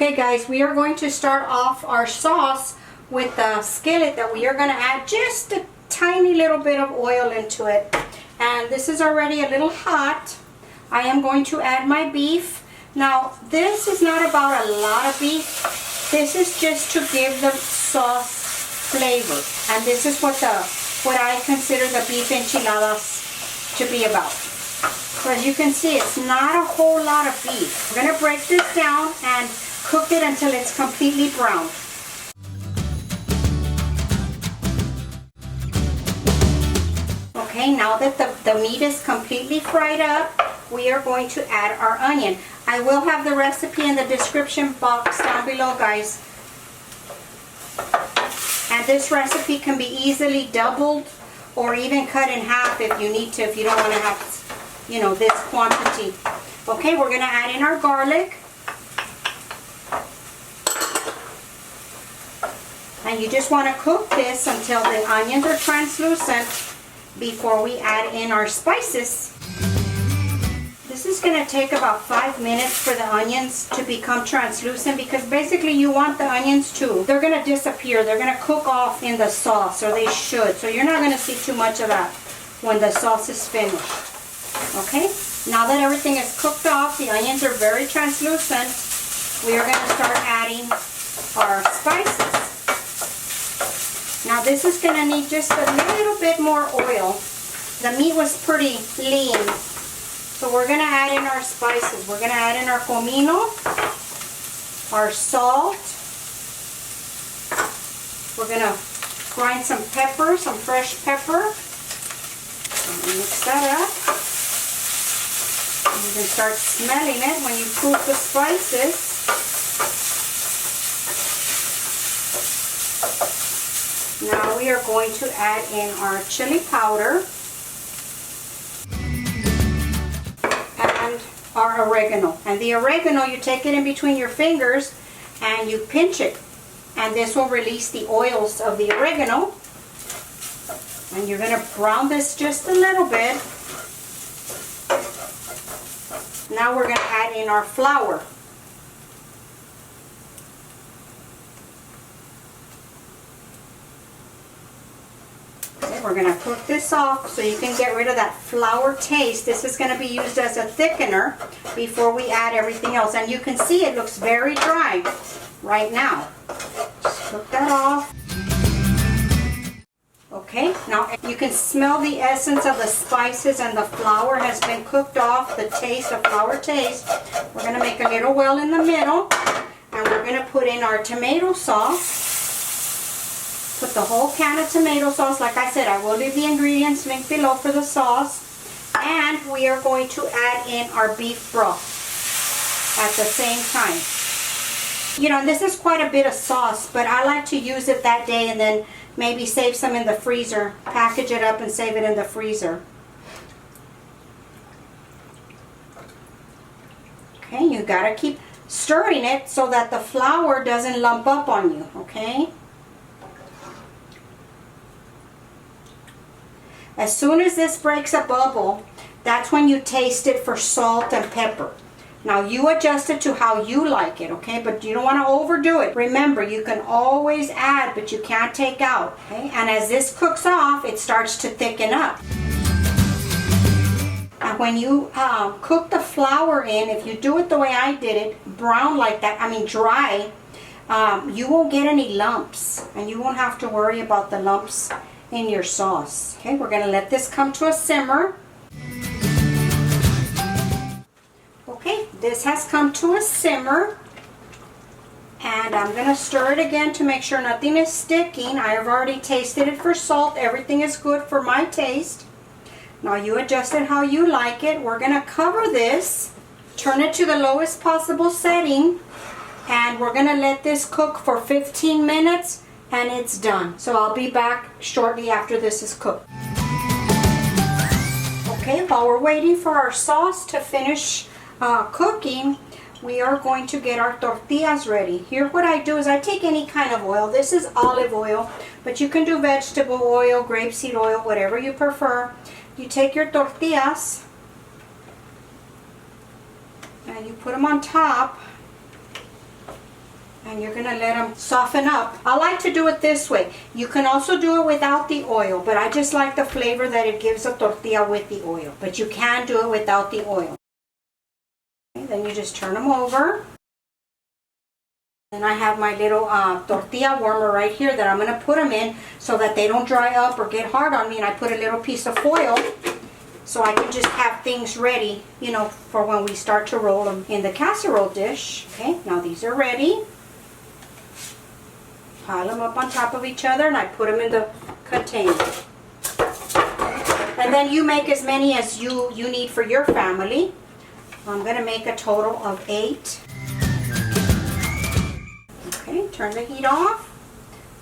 Okay guys, we are going to start off our sauce with the skillet that we are going to add just a tiny little bit of oil into it. And this is already a little hot. I am going to add my beef. Now this is not about a lot of beef. This is just to give the sauce flavor. And this is what I consider the beef enchiladas to be about. So as you can see, it's not a whole lot of beef. We're going to break this down and cook it until it's completely brown. Okay, now that the meat is completely fried up, we are going to add our onion. I will have the recipe in the description box down below, guys. And this recipe can be easily doubled or even cut in half if you need to, if you don't want to have, you know, this quantity. Okay, we're going to add in our garlic. And you just want to cook this until the onions are translucent before we add in our spices. This is going to take about 5 minutes for the onions to become translucent, because basically you want the onions to, they're going to disappear. They're going to cook off in the sauce, or they should. So you're not going to see too much of that when the sauce is finished. Okay, now that everything is cooked off, the onions are very translucent, we are going to start adding our spices. Now this is going to need just a little bit more oil. The meat was pretty lean. So we're going to add in our spices. We're going to add in our comino, our salt. We're going to grind some pepper, some fresh pepper. Mix that up. And you can start smelling it when you cook the spices. Now we are going to add in our chili powder and our oregano. And the oregano, you take it in between your fingers and you pinch it. And this will release the oils of the oregano. And you're going to brown this just a little bit. Now we're going to add in our flour. We're going to cook this off so you can get rid of that flour taste. This is going to be used as a thickener before we add everything else. And you can see it looks very dry right now. Just cook that off. Okay, now you can smell the essence of the spices, and the flour has been cooked off, the taste, the flour taste. We're going to make a little well in the middle, and we're going to put in our tomato sauce. Put the whole can of tomato sauce. Like I said, I will leave the ingredients linked below for the sauce. And we are going to add in our beef broth at the same time. You know, this is quite a bit of sauce, but I like to use it that day and then maybe save some in the freezer. Package it up and save it in the freezer. Okay, you gotta keep stirring it so that the flour doesn't lump up on you, okay? As soon as this breaks a bubble, that's when you taste it for salt and pepper. Now you adjust it to how you like it, okay? But you don't want to overdo it. Remember, you can always add, but you can't take out, okay? And as this cooks off, it starts to thicken up. And when you cook the flour in, if you do it the way I did it, brown like that, I mean dry, you won't get any lumps. And you won't have to worry about the lumps in your sauce. Okay, we're going to let this come to a simmer. Okay, this has come to a simmer, and I'm going to stir it again to make sure nothing is sticking. I have already tasted it for salt. Everything is good for my taste. Now you adjust it how you like it. We're going to cover this, turn it to the lowest possible setting, and we're going to let this cook for 15 minutes. And it's done. So I'll be back shortly after this is cooked. Okay, while we're waiting for our sauce to finish cooking, we are going to get our tortillas ready. Here what I do is I take any kind of oil. This is olive oil, but you can do vegetable oil, grapeseed oil, whatever you prefer. You take your tortillas and you put them on top. And you're gonna let them soften up. I like to do it this way. You can also do it without the oil, but I just like the flavor that it gives a tortilla with the oil. But you can do it without the oil. Okay, then you just turn them over. Then I have my little tortilla warmer right here that I'm gonna put them in so that they don't dry up or get hard on me. And I put a little piece of foil so I can just have things ready, you know, for when we start to roll them in the casserole dish. Okay, now these are ready. Pile them up on top of each other and I put them in the container. And then you make as many as you need for your family. I'm going to make a total of 8. Okay, turn the heat off.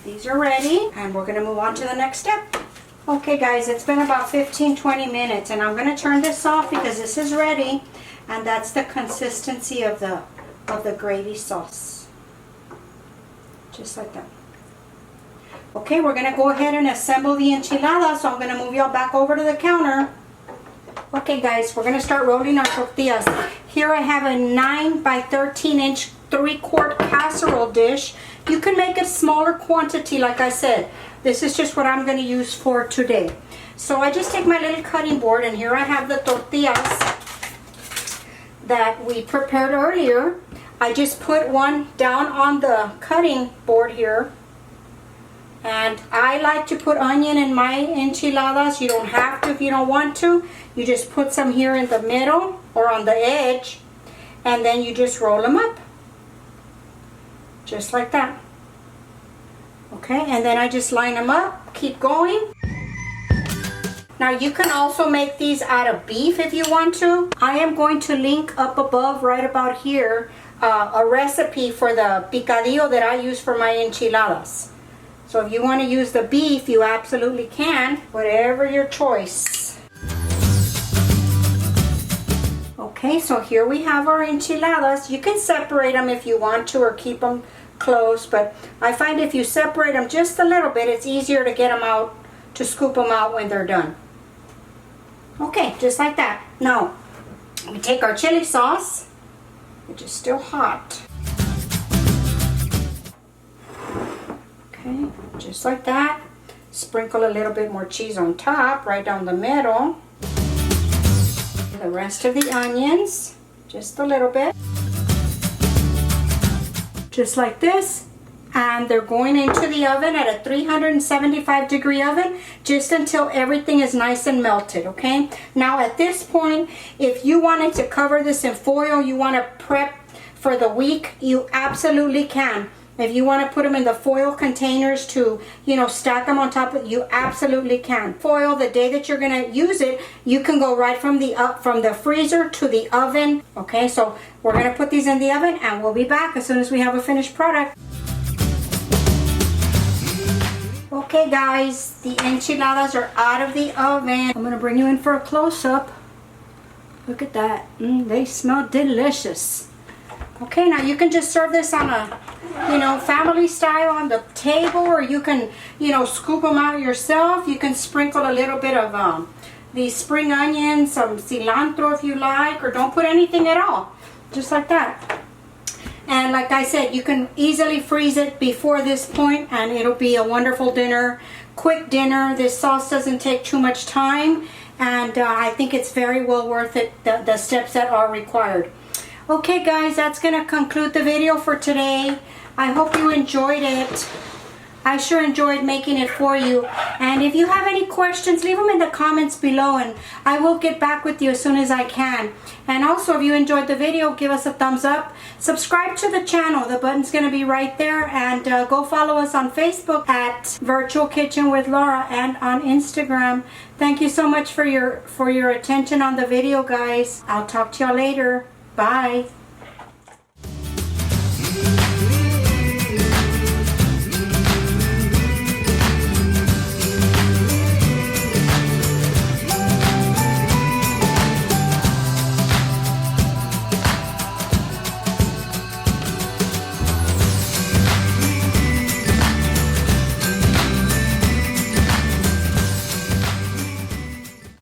These are ready and we're going to move on to the next step. Okay guys, it's been about 15-20 minutes and I'm going to turn this off because this is ready, and that's the consistency of the gravy sauce. Just like that. Okay, we're going to go ahead and assemble the enchiladas, so I'm going to move y'all back over to the counter. Okay guys, we're going to start rolling our tortillas. Here I have a 9 by 13 inch 3-quart casserole dish. You can make a smaller quantity, like I said. This is just what I'm going to use for today. So I just take my little cutting board, and here I have the tortillas that we prepared earlier. I just put one down on the cutting board here. And I like to put onion in my enchiladas. You don't have to if you don't want to. You just put some here in the middle or on the edge. And then you just roll them up. Just like that. Okay, and then I just line them up. Keep going. Now you can also make these out of beef if you want to. I am going to link up above right about here a recipe for the picadillo that I use for my enchiladas. So if you want to use the beef, you absolutely can. Whatever your choice. Okay, so here we have our enchiladas. You can separate them if you want to or keep them close. But I find if you separate them just a little bit, it's easier to get them out, to scoop them out when they're done. Okay, just like that. Now, we take our chili sauce, which is still hot. Okay, just like that. Sprinkle a little bit more cheese on top, right down the middle. The rest of the onions, just a little bit. Just like this. And they're going into the oven at a 375-degree oven just until everything is nice and melted, okay? Now at this point, if you wanted to cover this in foil, you want to prep for the week, you absolutely can. If you want to put them in the foil containers to, you know, stack them on top of it, you absolutely can. Foil, the day that you're going to use it, you can go right from the freezer to the oven. Okay, so we're going to put these in the oven and we'll be back as soon as we have a finished product. Okay guys, the enchiladas are out of the oven. I'm going to bring you in for a close-up. Look at that. They smell delicious. Okay, now you can just serve this on a, you know, family style on the table, or you can, you know, scoop them out yourself. You can sprinkle a little bit of these spring onions, some cilantro if you like, or don't put anything at all. Just like that. And like I said, you can easily freeze it before this point and it'll be a wonderful dinner, quick dinner. This sauce doesn't take too much time, and I think it's very well worth it, the steps that are required. Okay guys, that's going to conclude the video for today. I hope you enjoyed it. I sure enjoyed making it for you. And if you have any questions, leave them in the comments below and I will get back with you as soon as I can. And also, if you enjoyed the video, give us a thumbs up. Subscribe to the channel. The button's going to be right there. And go follow us on Facebook at Virtual Kitchen with Laura and on Instagram. Thank you so much for your attention on the video, guys. I'll talk to y'all later. Bye.